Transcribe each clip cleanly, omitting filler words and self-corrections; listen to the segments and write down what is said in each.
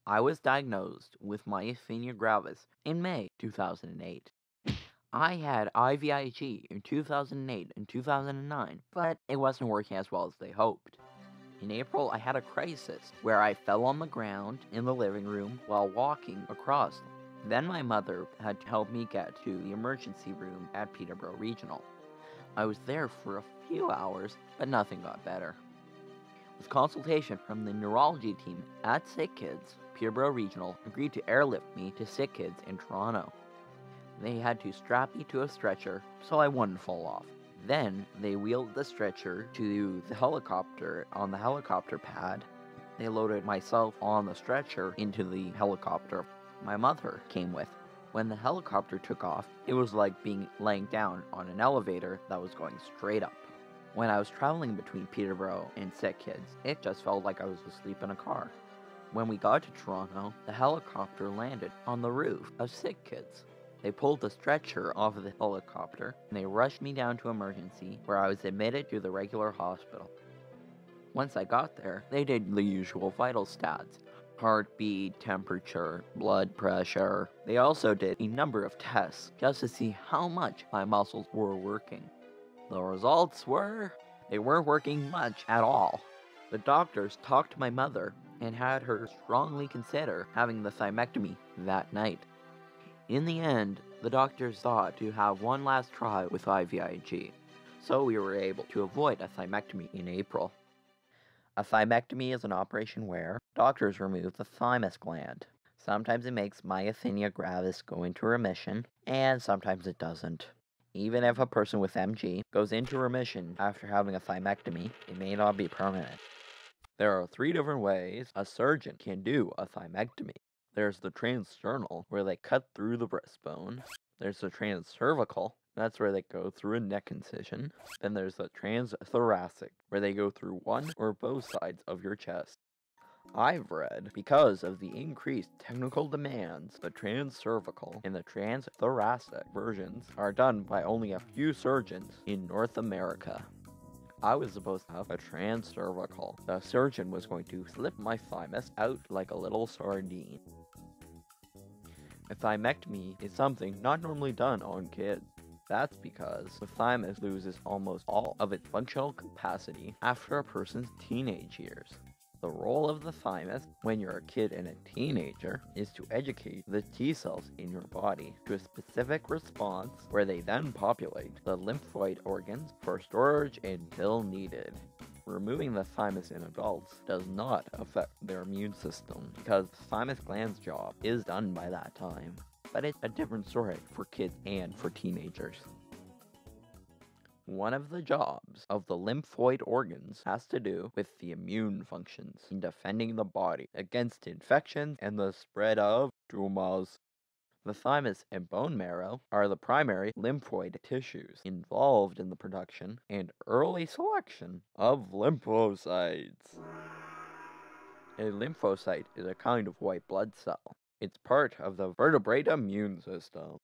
I was diagnosed with myasthenia gravis in May 2008. I had IVIG in 2008 and 2009, but it wasn't working as well as they hoped. In April, I had a crisis where I fell on the ground in the living room while walking across. Then my mother had to help me get to the emergency room at Peterborough Regional. I was there for a few hours, but nothing got better. With consultation from the neurology team at Sick Kids, Peterborough Regional agreed to airlift me to Sick Kids in Toronto. They had to strap me to a stretcher so I wouldn't fall off. Then they wheeled the stretcher to the helicopter on the helicopter pad. They loaded myself on the stretcher into the helicopter my mother came with. When the helicopter took off, it was like laying down on an elevator that was going straight up. When I was traveling between Peterborough and Sick Kids, it just felt like I was asleep in a car. When we got to Toronto, the helicopter landed on the roof of Sick Kids. They pulled the stretcher off of the helicopter, and they rushed me down to emergency, where I was admitted to the regular hospital. Once I got there, they did the usual vital stats: heartbeat, temperature, blood pressure. They also did a number of tests just to see how much my muscles were working. The results were, they weren't working much at all. The doctors talked to my mother and had her strongly consider having the thymectomy that night. In the end, the doctors thought to have one last try with IVIG, so we were able to avoid a thymectomy in April. A thymectomy is an operation where doctors remove the thymus gland. Sometimes it makes myasthenia gravis go into remission, and sometimes it doesn't. Even if a person with MG goes into remission after having a thymectomy, it may not be permanent. There are 3 different ways a surgeon can do a thymectomy. There's the transsternal, where they cut through the breastbone. There's the transcervical, that's where they go through a neck incision. Then there's the transthoracic, where they go through one or both sides of your chest. I've read, because of the increased technical demands, the transcervical and the transthoracic versions are done by only a few surgeons in North America. I was supposed to have a transcervical. The surgeon was going to slip my thymus out like a little sardine. A thymectomy is something not normally done on kids. That's because the thymus loses almost all of its functional capacity after a person's teenage years. The role of the thymus when you're a kid and a teenager is to educate the T cells in your body to a specific response where they then populate the lymphoid organs for storage until needed. Removing the thymus in adults does not affect their immune system because the thymus gland's job is done by that time. But it's a different story for kids and for teenagers. One of the jobs of the lymphoid organs has to do with the immune functions in defending the body against infections and the spread of tumors. The thymus and bone marrow are the primary lymphoid tissues involved in the production and early selection of lymphocytes. A lymphocyte is a kind of white blood cell. It's part of the vertebrate immune system.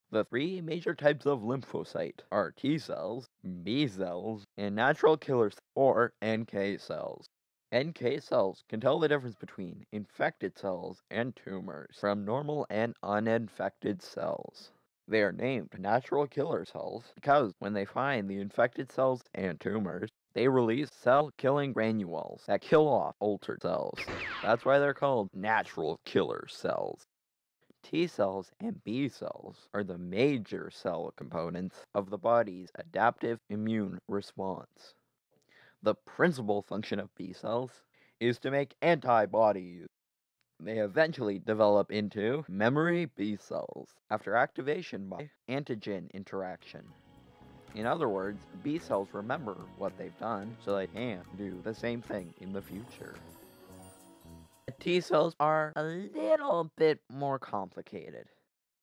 The 3 major types of lymphocyte are T cells, B cells, and natural killer or NK cells. NK cells can tell the difference between infected cells and tumors from normal and uninfected cells. They are named natural killer cells because when they find the infected cells and tumors, they release cell-killing granules that kill off altered cells. That's why they're called natural killer cells. T cells and B cells are the major cell components of the body's adaptive immune response. The principal function of B cells is to make antibodies. They eventually develop into memory B cells after activation by antigen interaction. In other words, B cells remember what they've done so they can do the same thing in the future. T cells are a little bit more complicated.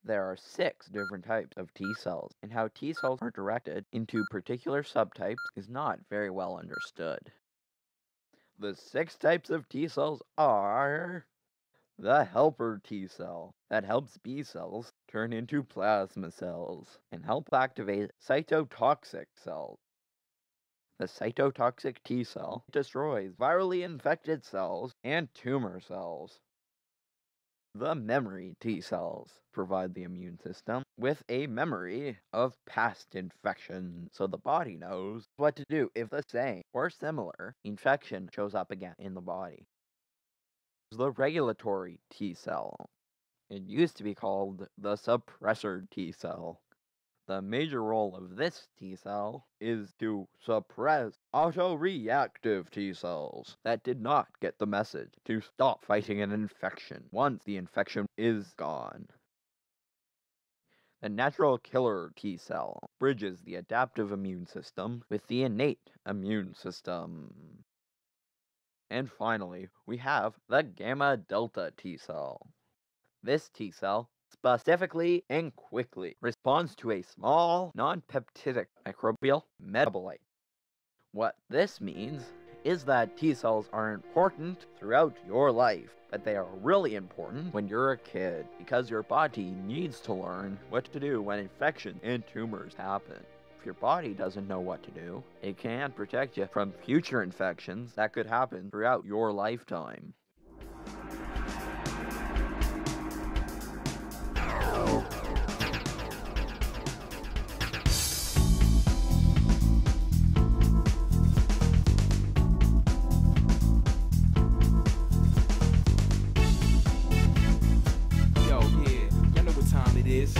There are 6 different types of T cells, and how T cells are directed into particular subtypes is not very well understood. The 6 types of T cells are the helper T cell that helps B cells turn into plasma cells and help activate cytotoxic cells. The cytotoxic T cell destroys virally infected cells and tumor cells. The memory T cells provide the immune system with a memory of past infection, so the body knows what to do if the same or similar infection shows up again in the body. The regulatory T cell. It used to be called the suppressor T cell. The major role of this T cell is to suppress autoreactive T cells that did not get the message to stop fighting an infection once the infection is gone. The natural killer T cell bridges the adaptive immune system with the innate immune system. And finally, we have the gamma delta T cell. This T cell specifically and quickly responds to a small, non-peptidic microbial metabolite. What this means is that T cells are important throughout your life, but they are really important when you're a kid because your body needs to learn what to do when infection and tumors happen. If your body doesn't know what to do, it can protect you from future infections that could happen throughout your lifetime. Yo, yeah, y'all know what time it is.